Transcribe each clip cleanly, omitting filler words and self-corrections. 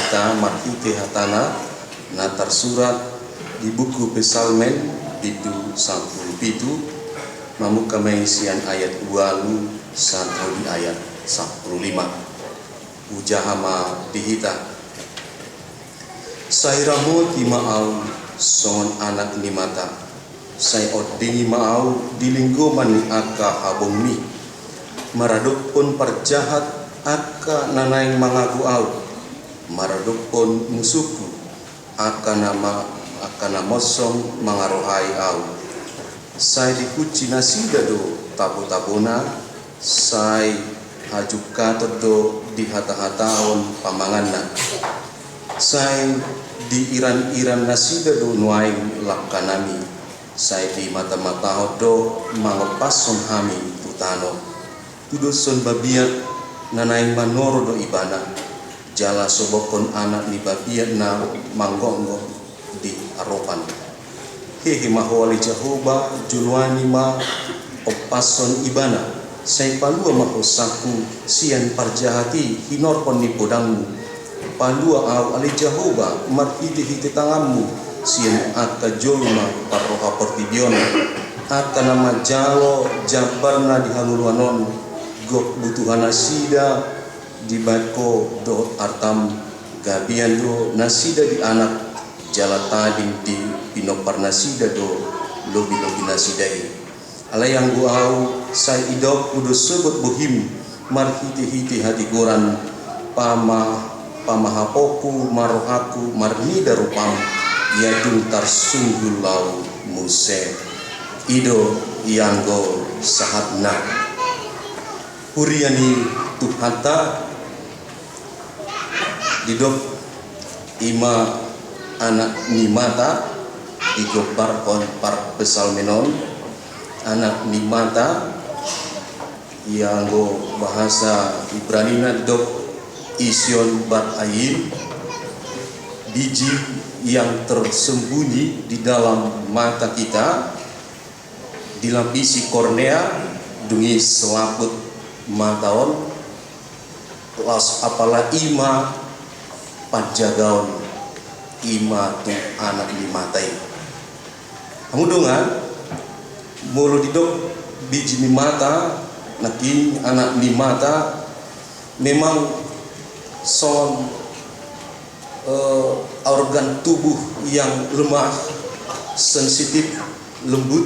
kita marhite hatana na tersurat di buku Psalmen itu 17 mamu kami sian ayat 2 sampai di ayat 15 ujahama dihita sairamu ti maau songon anak ni mata say odingi maau dilinggoman ni aka habong mi maradok pun perjahat aka nanay mangagu au maradok pun musuhku aka namosong mangarohai au say dikuci nasida do tabu-tabuna say hajuka todo di hata-hataon pamanganna say di iran-iran nasida do nuai lakanami say di mata-mata do mangopason hami tutano tudoson babiat nanay manoro do ibana jala sobokon anak ni babiat na manggonggo di aropan hehe mahwali Jehovah julwani ma opason ibana say palua mahosaku sian parjahati hinorpon ni podangmu palua au ali Jehovah marhiti-hiti tanganmu sian aka jolma parroha portibion aka nama jalo jabarna di haluluanon gok butuhan nasida di bako do artam gabian do nasida di anak jala tading di pinopar nasida do lobi-lobi nasidai alay yang guau say idok kudu sebut buhim marhiti-hiti hati goran pamahapoku marohaku marnida rupam yadun tarsunggul lau muse ido yanggo sahatna huriani tuhanta didok ima anak ni mata igopar kon par pesalmenon anak ni mata yang bahasa Ibranina dok ision bat ayin biji yang tersembunyi di dalam mata kita dilapisi kornea dungi selaput mataon las apalah ima panjagaon ima tu anak ni matai kamu dongan mulu didok biji ni mata naki anak ni mata memang son organ tubuh yang lemah sensitif lembut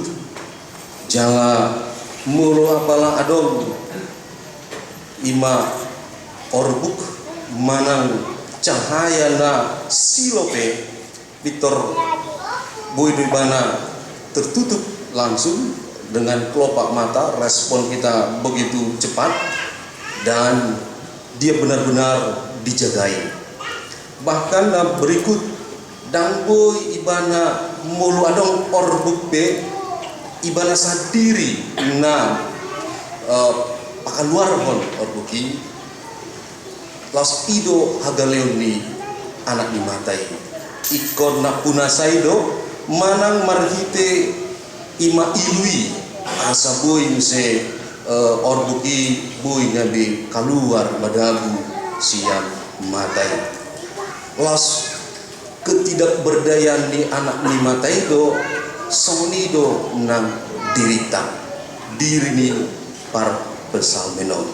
jala mulu apalah adong ima orbuk manang cahaya na silope Victor Boydibana tertutup langsung dengan kelopak mata respon kita begitu cepat dan dia benar-benar dijagai bahkan berikut dangboy ibana mulu adong orbuk be ibana sadiri na pakaluar pun orbuki las ido hagaleoni anak ni matai ikon na punasaido manang marhite ima ilui asa boy se orbuki boy nabi keluar madabu siang matai las ketidakberdayaan ni anak ni matai do sonido nang dirita diri ni par pesalmenon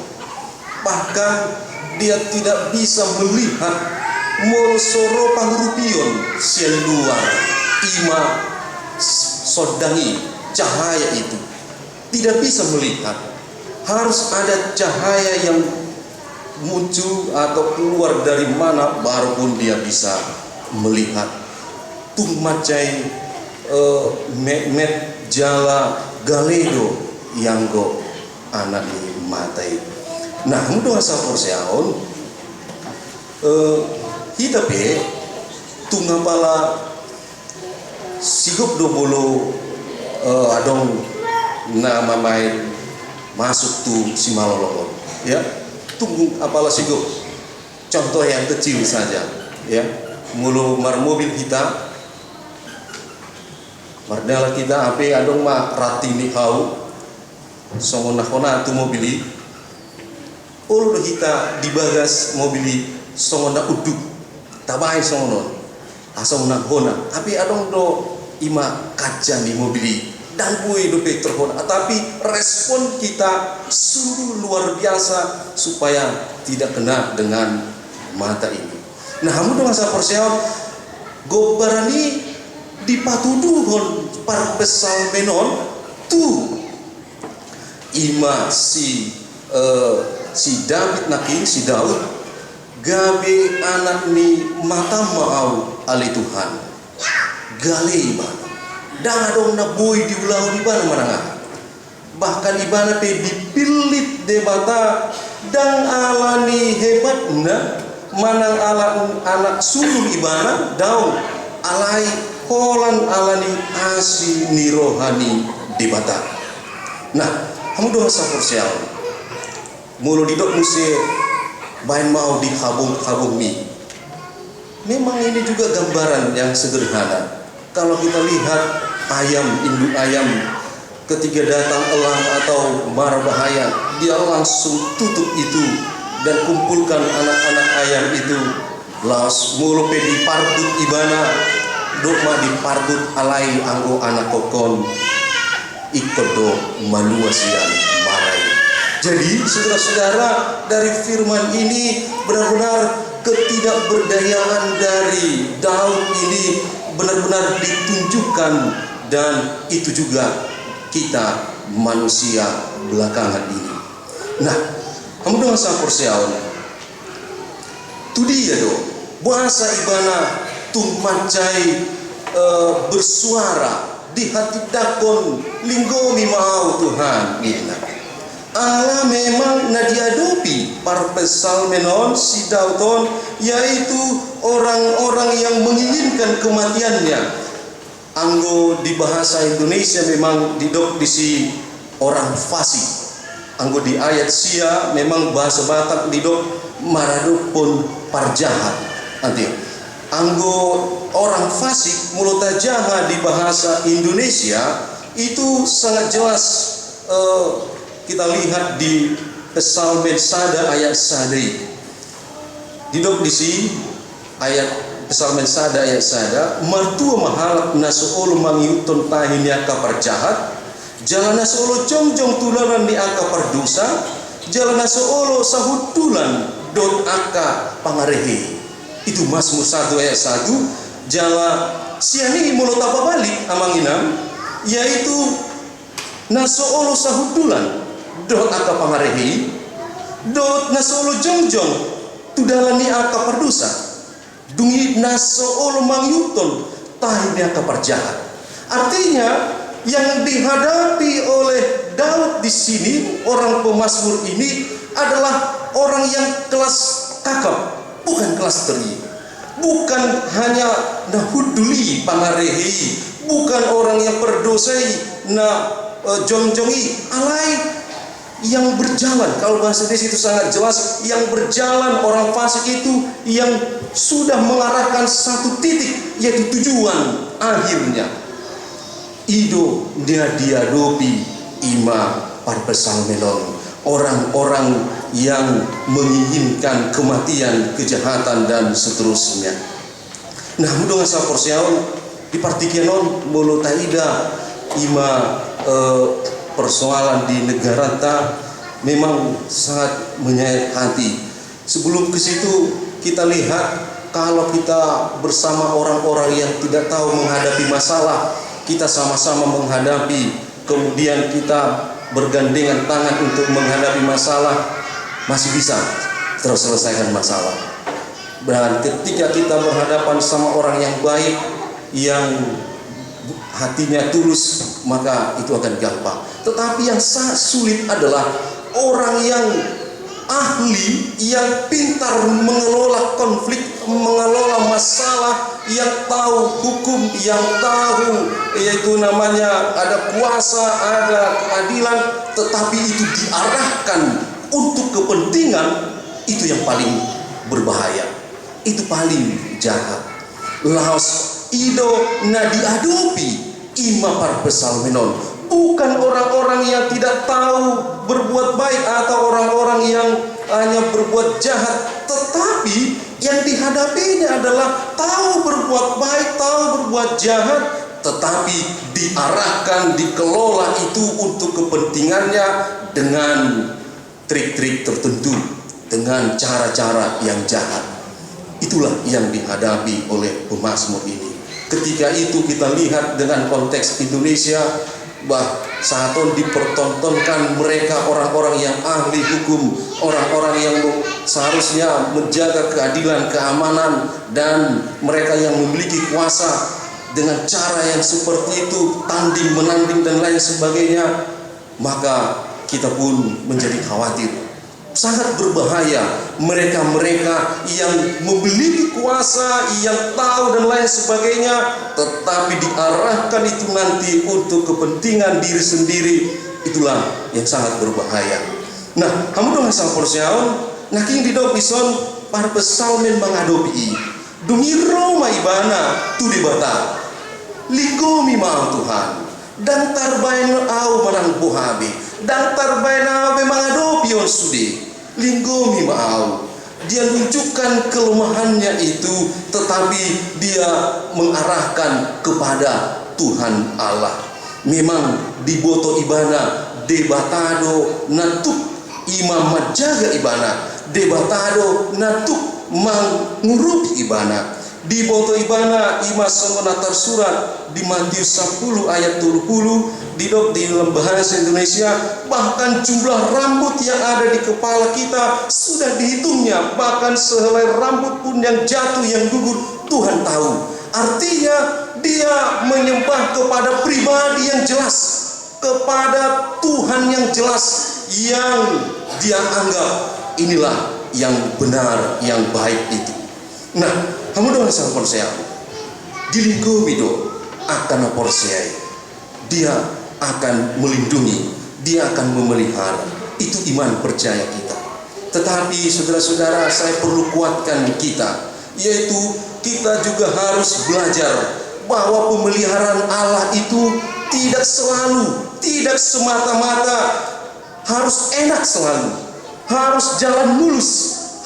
bahkan dia tidak bisa melihat molosoro pangrupion sian luar ima sodangi cahaya itu tidak bisa melihat harus ada cahaya yang muncul atau keluar dari mana baru pun dia bisa melihat tung macai met jala galedo yang go anak ni matai nah mudah asal porseaon kita pe tungapala sigop do bolo adong nama main masuk tu si malolong ya tunggu apalah sigop contoh yang kecil saja ya mulu mar mobil kita mardala kita ape adong ma ratini kau songona kona tu mobili ulu kita di bagas mobili songona uduk tabahin sonon asal hona tapi adong do ima kaca di mobil dan bui do terhona tapi respon kita sungguh luar biasa supaya tidak kena dengan mata ini. Nah, hamu dengan sa persiawan gobarani dipatuduhon par besal menon tu ima si David nakin si Daud gabe anak ni mata mau ali Tuhan gale ibana dan adong na boy di ulau di mana bahkan ibana pe dipilit debata dan alani hebat na manang anak sulung ibana daun alai kolan alani asi nirohani debata. Nah, kamu doa saporsial mulu didok musi bain mau di kabung mi. Memang ini juga gambaran yang sederhana. Kalau kita lihat induk ayam ketika datang elang atau mara bahaya, dia langsung tutup itu dan kumpulkan anak-anak ayam itu. Laos mulu pe diparbut ibana, dokma diparbut alai anggo anak kokon ikut do maluasian marai. Jadi saudara-saudara, dari firman ini benar-benar ketidakberdayaan dari Daud ini benar-benar ditunjukkan, dan itu juga kita manusia belakangan ini. Nah, kamu dengan sang persiawan tu dia do bahasa ibana tumancai bersuara di hati dakon linggomi mau Tuhan gina. Allah memang nadiadopi parpesal menon si Dauton, yaitu orang-orang yang menginginkan kematiannya. Anggo di bahasa Indonesia memang didok di si orang fasik. Anggo di ayat sia memang bahasa Batak didok maraduk pun parjahat. Nanti anggo orang fasik mulut jahat di bahasa Indonesia itu sangat jelas. Kita lihat di Psalmen sada ayat sadai. Didok di si ayat Psalmen sada ayat sada, martua mahalak nasuolo mangiuton tahinya kapar jahat, jalan nasuolo jongjong tularan di angka perdosa, jalan nasuolo sahutulan dot angka pangarehe. Itu Mazmur 1 ayat 1. Jala siani mulut apa balik amanginam, yaitu nasuolo sahutulan dot angka pangarehi, dot nasolo jongjong tudalani angka perdosa, dungi nasolo mangyuton tahini angka perjahat. Artinya yang dihadapi oleh Daud di sini, orang pemazmur ini adalah orang yang kelas kakap, bukan kelas teri, bukan hanya nahuduli pangarehi, bukan orang yang berdosai jongjongi alai yang berjalan. Kalau bahasa Indonesia itu sangat jelas, yang berjalan orang fasik itu yang sudah mengarahkan satu titik, yaitu tujuan akhirnya. Ido dia diadopi ima parpesal melon, orang-orang yang menginginkan kematian, kejahatan dan seterusnya. Nah, mudong asa porsiaon dipartikenon mulu taida ima persoalan di negara ta memang sangat menyayat hati. Sebelum ke situ kita lihat, kalau kita bersama orang-orang yang tidak tahu menghadapi masalah, kita sama-sama menghadapi, kemudian kita bergandengan tangan untuk menghadapi masalah, masih bisa terselesaikan masalah. Dan ketika kita berhadapan sama orang yang baik, yang hatinya tulus, maka itu akan gampang. Tetapi yang sangat sulit adalah orang yang ahli, yang pintar mengelola konflik, mengelola masalah, yang tahu hukum, yang tahu yaitu namanya ada kuasa, ada keadilan, tetapi itu diarahkan untuk kepentingan, itu yang paling berbahaya, itu paling jahat. Laos ido nadiadopi ima parpesal menon, bukan orang-orang yang tidak tahu berbuat baik atau orang-orang yang hanya berbuat jahat, tetapi Yang dihadapinya adalah tahu berbuat baik, tahu berbuat jahat, tetapi diarahkan, dikelola itu untuk kepentingannya dengan trik-trik tertentu, dengan cara-cara yang jahat. Itulah yang dihadapi oleh pemazmur ini. Ketika itu kita lihat dengan konteks Indonesia, saat dipertontonkan mereka orang-orang yang ahli hukum, orang-orang yang seharusnya menjaga keadilan, keamanan, dan mereka yang memiliki kuasa dengan cara yang seperti itu, tanding menanding dan lain sebagainya, maka kita pun menjadi khawatir. Sangat berbahaya mereka-mereka yang memiliki kuasa, yang tahu dan lain sebagainya, tetapi diarahkan itu nanti untuk kepentingan diri sendiri. Itulah yang sangat berbahaya. Nah, kamu dong asal porsiaon, naking didok ison para pesalmen mengadopi dumi Roma ibana tu di bata ligomi mau Tuhan dan tarbain au manang buhabi dan tarbain au mengadopi on sudi linggomi mau. Dia menunjukkan kelemahannya itu, tetapi dia mengarahkan kepada Tuhan Allah. Memang di boto ibana debatado natuk imam majaga ibana, debatado natuk mengurup ibana. Di boto ibana ima songonatar surat di Matius 10 ayat 20 di dalam bahasa Indonesia, bahkan jumlah rambut yang ada di kepala kita sudah dihitungnya, bahkan sehelai rambut pun yang jatuh, yang gugur, Tuhan tahu. Artinya dia menyembah kepada pribadi yang jelas, kepada Tuhan yang jelas, yang dia anggap inilah yang benar, yang baik itu. Nah, kamu dong sang porsiai dilingkupi do akan porsiai, dia akan melindungi, dia akan memelihara. Itu iman percaya kita. Tetapi saudara-saudara, saya perlu kuatkan kita, yaitu kita juga harus belajar bahwa pemeliharaan Allah itu tidak selalu, tidak semata-mata harus enak selalu, harus jalan mulus,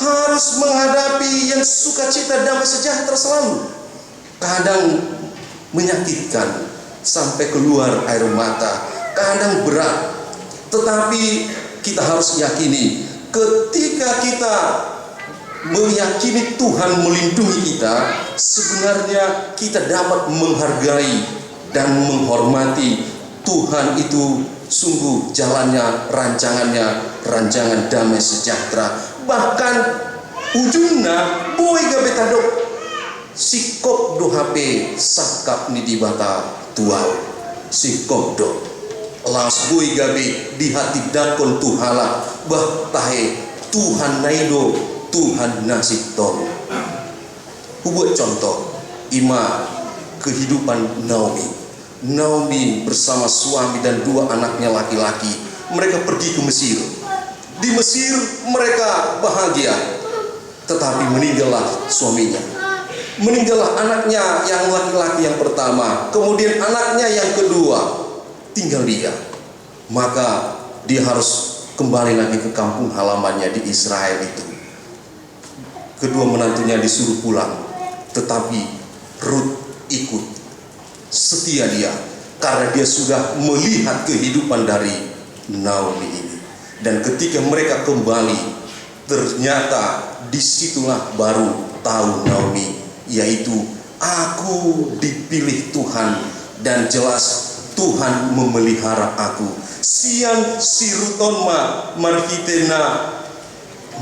harus menghadapi yang sukacita, damai sejahtera selalu. Kadang menyakitkan sampai keluar air mata, kadang berat. Tetapi kita harus yakini, ketika kita meyakini Tuhan melindungi kita, sebenarnya kita dapat menghargai dan menghormati Tuhan itu. Sungguh jalannya, rancangan damai sejahtera. Bahkan ujungnya boy gabetadok sikop do HP sakap ni di bata tuau sikop do las boy gabe di hati dakon tuhala bah tahe Tuhan naido Tuhan nasib tol. Buat contoh ima kehidupan Naomi bersama suami dan dua anaknya laki-laki, mereka pergi ke Mesir. Di Mesir mereka bahagia, tetapi meninggallah suaminya, meninggallah anaknya yang laki-laki yang pertama, kemudian anaknya yang kedua, tinggal dia. Maka dia harus kembali lagi ke kampung halamannya di Israel itu. Kedua menantunya disuruh pulang, tetapi Ruth ikut. Setia dia, karena dia sudah melihat kehidupan dari Naomi ini. Dan ketika mereka kembali, ternyata disitulah baru tahu Naomi, yaitu aku dipilih Tuhan, dan jelas Tuhan memelihara aku. Siang siruton marhitena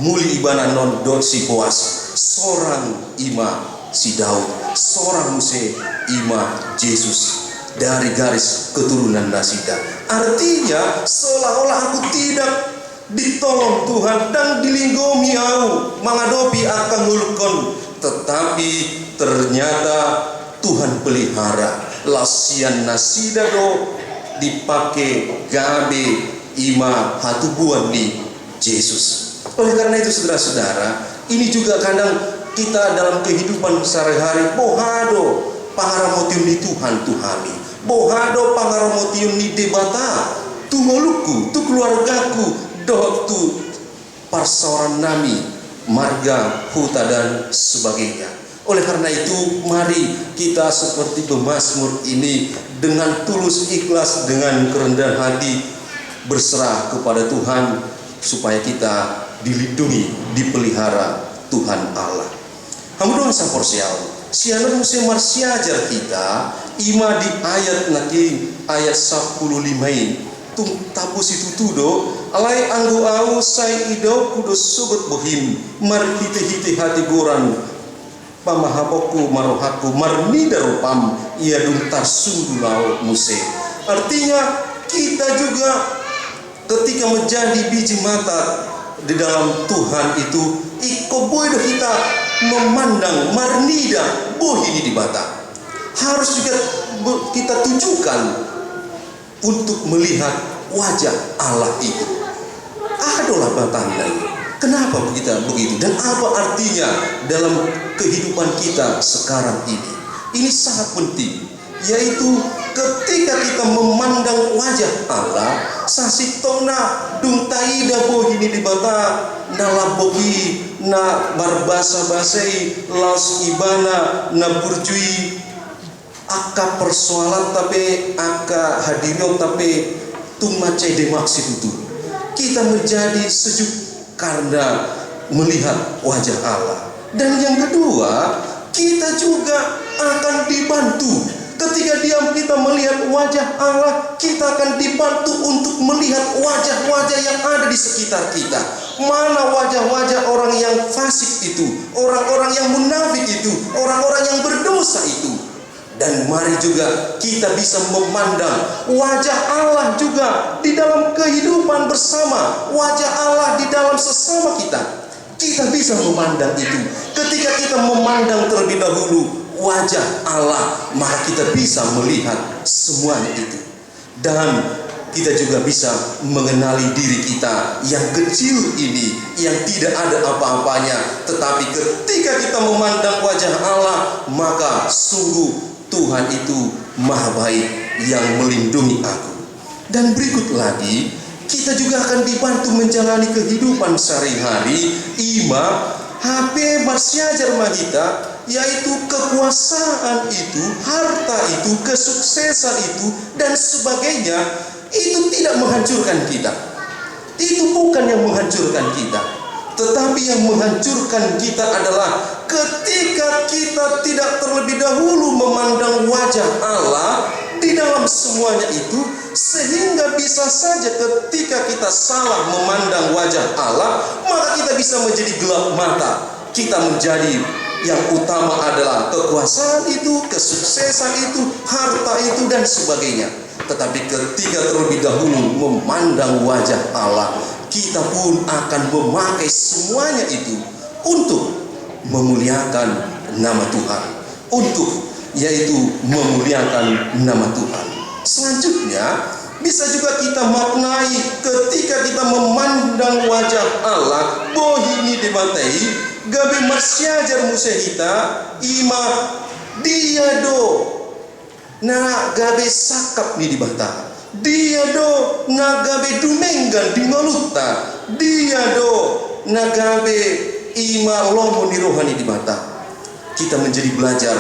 muli ibana non dot si Boas, seorang ima si Daud, seorang Muse ima Yesus dari garis keturunan Nasida. Artinya seolah-olah aku tidak ditolong Tuhan dan dilinggomi aku mengadopi akan ngulukon, tetapi ternyata Tuhan pelihara. Lasian Nasida do dipakai gabe ima hatubuan di Yesus. Oleh karena itu saudara-saudara, ini juga kadang kita dalam kehidupan sehari-hari bohado pangaramotiun di Tuhan Tuhami, bohado pangaramotiun di debata tu ngoluku, tu keluargaku, doh tu parsaoran nami marga, huta, dan sebagainya. Oleh karena itu, mari kita seperti pemazmur ini dengan tulus ikhlas, dengan kerendahan hati berserah kepada Tuhan supaya kita dilindungi, dipelihara Tuhan Allah. Hamudoan saporsial, sianan musim marsiajar kita ima di ayat naki ayat 15 ini tung tapus itu tudo alai anggu au sai ido kudo subut bohim mar hite hati goran pamahapoku marohaku marnida rupam ia dung tarsundulau muse. Artinya kita juga ketika menjadi biji mata di dalam Tuhan itu ikoboy kita memandang marnida bohini di bata. Harus juga kita tujukan untuk melihat wajah Allah itu. Adalah tanda. Kenapa kita begitu? Dan apa artinya dalam kehidupan kita sekarang ini? Ini sangat penting, yaitu ketika kita memandang wajah Allah, sasitona dung taida bohini di bata na labogi na barbasa basai laos ibana na burjui aka persoalan tapi aka hadirio tapi tumacai de maksud itu. Kita menjadi sejuk karena melihat wajah Allah. Dan yang kedua, kita juga akan dibantu. Ketika diam kita melihat wajah Allah, kita akan dibantu untuk melihat wajah-wajah yang ada di sekitar kita. Mana wajah-wajah orang yang fasik itu, orang-orang yang munafik itu, orang-orang yang berdosa itu. Dan mari juga kita bisa memandang wajah Allah juga di dalam kehidupan bersama, wajah Allah di dalam sesama kita. Kita bisa memandang itu. Ketika kita memandang terlebih dahulu wajah Allah, maka kita bisa melihat semuanya itu. Dan kita juga bisa mengenali diri kita yang kecil ini, yang tidak ada apa-apanya. Tetapi ketika kita memandang wajah Allah, maka sungguh Tuhan itu maha baik yang melindungi aku. Dan berikut lagi, kita juga akan dibantu menjalani kehidupan sehari-hari. Ima HP marsiajar magita, yaitu kekuasaan itu, harta itu, kesuksesan itu, dan sebagainya, itu tidak menghancurkan kita. Itu bukan yang menghancurkan kita. Tetapi yang menghancurkan kita adalah ketika kita tidak terlebih dahulu memandang wajah Allah di dalam semuanya itu, sehingga bisa saja ketika kita salah memandang wajah Allah, maka kita bisa menjadi gelap mata. Kita menjadi yang utama adalah kekuasaan itu, kesuksesan itu, harta itu, dan sebagainya. Tetapi ketika terlebih dahulu memandang wajah Allah, kita pun akan memakai semuanya itu untuk memuliakan nama Tuhan, untuk yaitu memuliakan nama Tuhan. Selanjutnya bisa juga kita maknai ketika kita memandang wajah Allah, bohini dibatai gabe marsiajar musehita ima diado na gabe sakap ni dibata, diado na gabe dumenggan di maluta, diado na gabe ima lomo ni rohani di mata. Kita menjadi belajar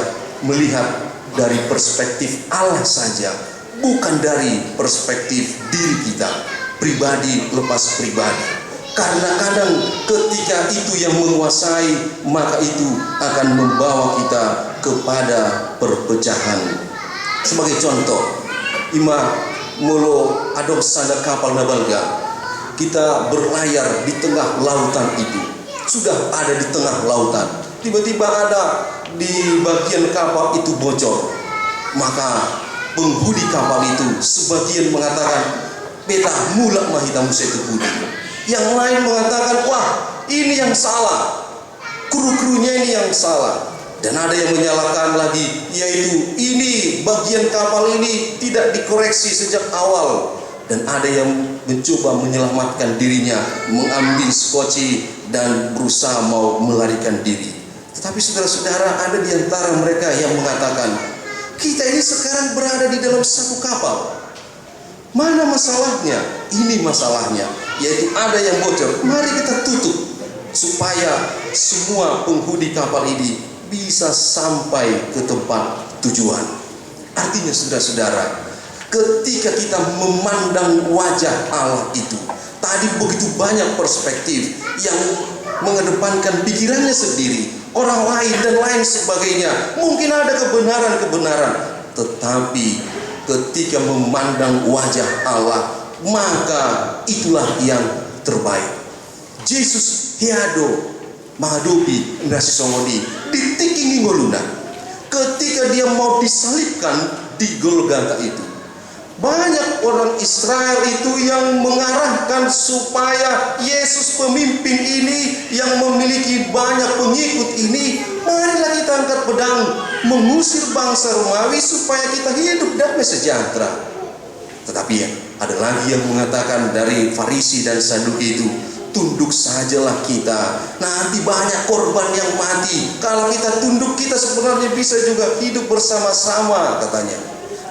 melihat dari perspektif Allah saja, bukan dari perspektif diri kita, pribadi lepas pribadi. Karena kadang ketika itu yang menguasai, maka itu akan membawa kita kepada perpecahan. Sebagai contoh, ima mulo adok sadar kapal nabalga, kita berlayar di tengah lautan itu. Sudah ada di tengah lautan, tiba-tiba ada di bagian kapal itu bocor. Maka penghuni kapal itu sebagian mengatakan, beta mulak mahita musetu budi. Yang lain mengatakan, wah ini yang salah, kru-krunya ini yang salah. Dan ada yang menyalahkan lagi, yaitu ini bagian kapal ini tidak dikoreksi sejak awal. Dan ada yang mencoba menyelamatkan dirinya, mengambil skoci dan berusaha mau melarikan diri. Tetapi saudara-saudara, ada di antara mereka yang mengatakan, kita ini sekarang berada di dalam satu kapal. Mana masalahnya? Ini masalahnya, yaitu ada yang bocor. Mari kita tutup supaya semua penghuni kapal ini bisa sampai ke tempat tujuan. Artinya saudara-saudara, ketika kita memandang wajah Allah itu, tadi begitu banyak perspektif yang mengedepankan pikirannya sendiri, orang lain dan lain sebagainya. Mungkin ada kebenaran-kebenaran, tetapi ketika memandang wajah Allah, maka itulah yang terbaik. Yesus hiado menghadapi nasi songodi di tiki ngoluna ketika dia mau disalibkan di Golgota itu. Banyak orang Israel itu yang mengarahkan supaya Yesus pemimpin ini yang memiliki banyak pengikut ini, marilah kita angkat pedang mengusir bangsa Romawi supaya kita hidup damai sejahtera. Tetapi ada lagi yang mengatakan dari Farisi dan Saduki itu, tunduk sajalah kita, nanti banyak korban yang mati. Kalau kita tunduk, kita sebenarnya bisa juga hidup bersama-sama, katanya.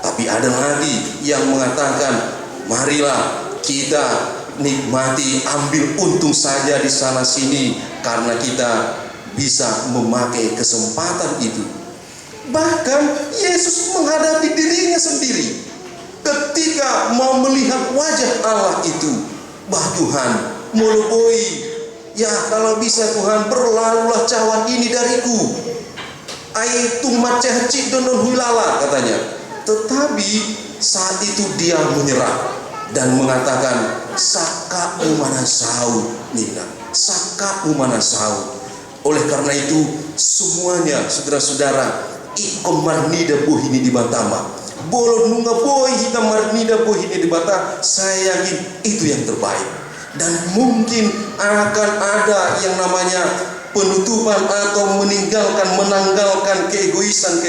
Tapi ada lagi yang mengatakan, marilah kita nikmati, ambil untung saja di sana sini, karena kita bisa memakai kesempatan itu. Bahkan Yesus menghadapi dirinya sendiri ketika mau melihat wajah Allah itu. Bah Tuhan, moloboi, ya kalau bisa Tuhan, berlalulah cawan ini dariku. Ai tumat cahcik donon hulala, katanya. Tetapi saat itu dia menyerah dan mengatakan, saka umana sau nina, saka umana sau. Oleh karena itu semuanya saudara-saudara, ikom marnida bohini di Batama, bolon nunga boy hitam marnida bohini di Bata, saya yakin itu yang terbaik. Dan mungkin akan ada yang namanya penutupan atau menanggalkan keegoisan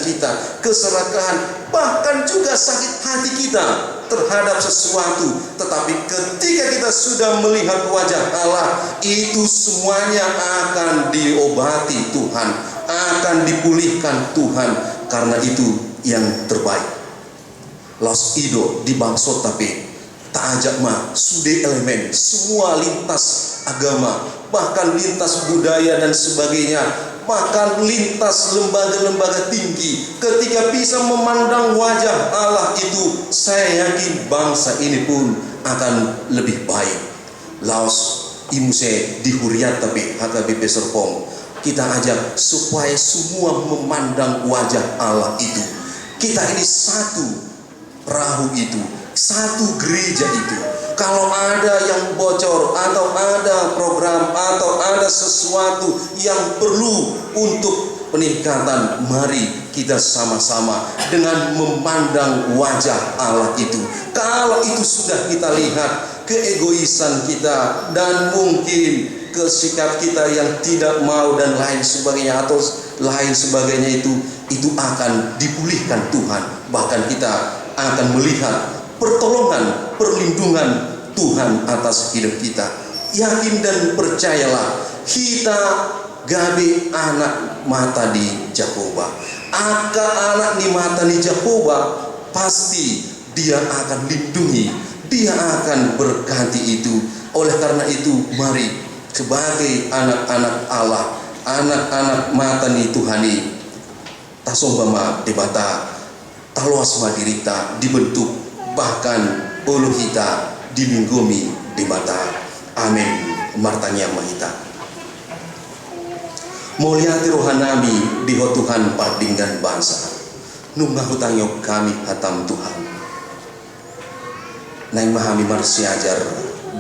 kita, keserakahan, bahkan juga sakit hati kita terhadap sesuatu. Tetapi ketika kita sudah melihat wajah Allah, itu semuanya akan diobati Tuhan, akan dipulihkan Tuhan, karena itu yang terbaik. Los ido di bangsot tapi tak ajak mah sude elemen semua lintas agama, bahkan lintas budaya dan sebagainya, bahkan lintas lembaga-lembaga tinggi. Ketika bisa memandang wajah Allah itu, saya yakin bangsa ini pun akan lebih baik. Laos imuse dihuriat tapi HKBP Serpong, kita ajak supaya semua memandang wajah Allah itu. Kita ini satu perahu itu, satu gereja itu. Kalau ada yang bocor atau ada program atau ada sesuatu yang perlu untuk peningkatan, mari kita sama-sama dengan memandang wajah Allah itu. Kalau itu sudah kita lihat keegoisan kita dan mungkin kesikap kita yang tidak mau dan lain sebagainya atau lain sebagainya, itu akan dipulihkan Tuhan. Bahkan kita akan melihat pertolongan, perlindungan Tuhan atas hidup kita. Yakin dan percayalah, kita gabe anak mata di Jehovah. Aka anak di mata di Jehovah, pasti dia akan lindungi, dia akan berkati itu. Oleh karena itu, mari sebagai anak-anak Allah, anak-anak mata ni Tuhani, tasombama debata, taluas madirita dibentuk, bahkan ulu kita dilingkumi di mata. Amin. Martanya mahita. Mulyati rohanami di Tuhan padinggan bangsa. Nunggah hutangyo kami hatam Tuhan. Naing mahami marsiajar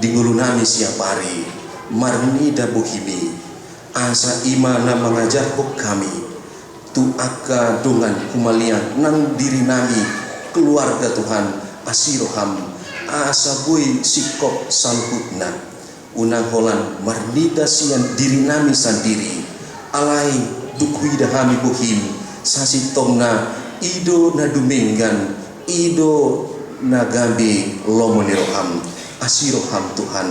dingulunami siap hari. Marnida buhimi. Asa imana mengajar kami. Tu aka dungan kumalian nang diri nami keluarga Tuhan asiroham asa boy sikop salhutna unang holan marnida sian diri nami sandiri alai dukuida hami buhim sasitongna ido na dumenggan ido na gambi lomoniroham asiroham Tuhan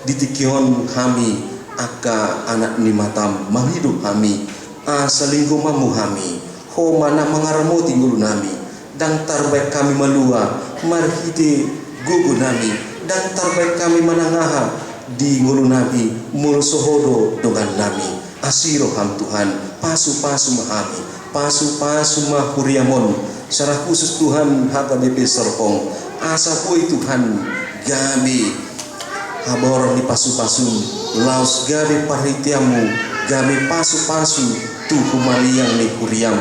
ditikion kami aka anak ni matam manghidup kami asalinggo mamu kami ho mana mangaramo tinggul nami dan terbaik kami melua marhide gugu nami dan terbaik kami menangaha di ngulu nabi mulu sohodo dengan nami asiro ham Tuhan pasu-pasu mahami pasu-pasu mahuriamon secara khusus Tuhan HKBP Serpong asa pui Tuhan gabi habor di pasu-pasu laos gabi paritiamu gabi pasu-pasu tu humaliang ni kuriam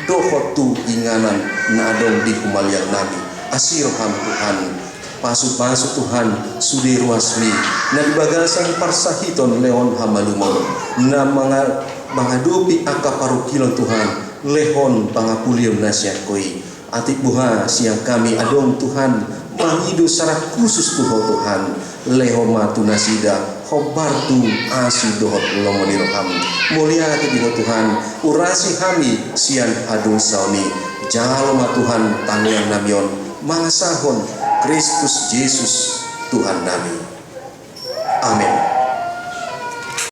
dohot tu inganan nadong di humaliang nami asiro ham Tuhan pasu-pasu Tuhan sudi ruasmi na di bagasang parsahiton lehon hamalumon na menghadapi aka parukilon Tuhan lehon pangapulion nasiat koi atik buha siang kami adong Tuhan mangidu secara khusus Tuhan lehoma tunasida khobartu asi dohot lomoni roham mulia di Tuhan urasi kami siang adung sauni jalma Tuhan tangyang namion mangasahon Kristus Yesus Tuhan nami. Amin.